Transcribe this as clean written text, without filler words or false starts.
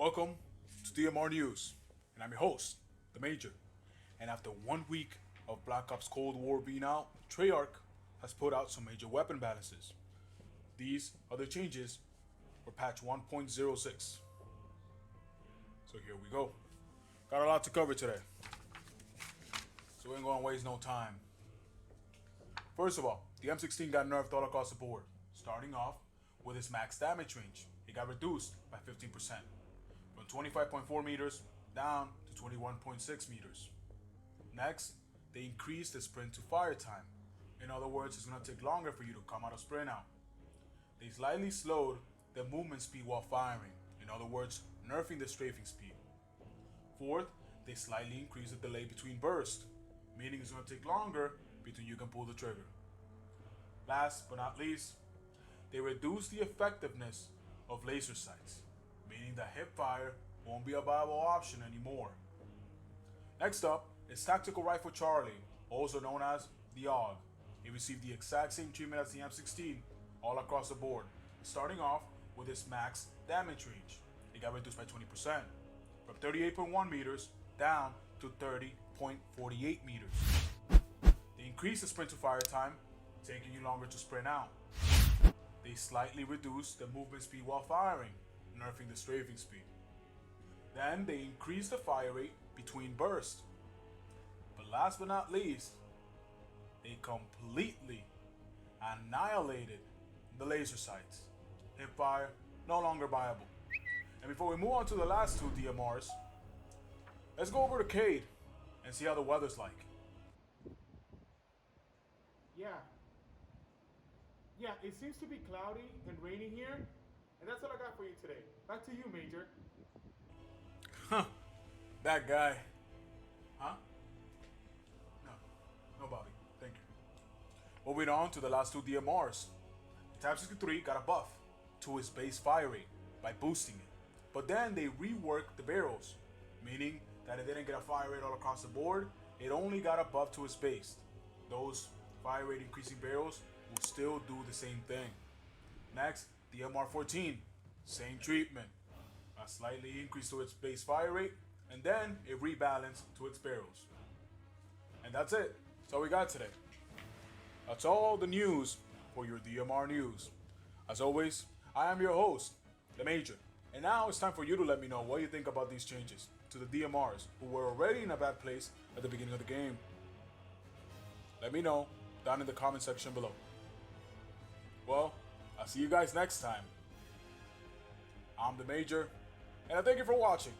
Welcome to DMR News, and I'm your host, the Major. And after 1 week of Black Ops Cold War being out, Treyarch has put out some major weapon balances. These other changes were patch 1.06. So here we go. Got a lot to cover today, so we ain't gonna waste no time. First of all, the M16 got nerfed all across the board, starting off with its max damage range. It got reduced by 15%, from 25.4 meters down to 21.6 meters. Next, they increased the sprint to fire time. In other words, it's going to take longer for you to come out of sprint out. They slightly slowed the movement speed while firing. In other words, nerfing the strafing speed. Fourth, they slightly increased the delay between bursts, meaning it's going to take longer between you can pull the trigger. Last but not least, they reduced the effectiveness of laser sights, meaning that hip fire won't be a viable option anymore. Next up is Tactical Rifle Charlie, also known as the AUG. It received the exact same treatment as the M16 all across the board, starting off with its max damage range. It got reduced by 20%, from 38.1 meters down to 30.48 meters. They increased the sprint to fire time, taking you longer to sprint out. They slightly reduced the movement speed while firing, nerfing the strafing speed. Then they increased the fire rate between bursts. But last but not least, they completely annihilated the laser sights. Hip fire no longer viable. And before we move on to the last two DMRs, let's go over to Cade and see how the weather's like. Yeah, it seems to be cloudy and rainy here, and that's all I got for you today. Back to you, Major. Huh. That guy. Huh? No, Bobby. Thank you. Moving on to the last two DMRs. The Type 63 got a buff to its base fire rate by boosting it. But then they reworked the barrels, meaning that it didn't get a fire rate all across the board. It only got a buff to its base. Those fire rate increasing barrels will still do the same thing. Next, the DMR-14, same treatment. A slightly increase to its base fire rate, and then it rebalanced to its barrels. And that's it. That's all we got today. That's all the news for your DMR news. As always, I am your host, the Major. And now it's time for you to let me know what you think about these changes to the DMRs who were already in a bad place at the beginning of the game. Let me know down in the comment section below. Well, I'll see you guys next time. I'm the Major, and I thank you for watching.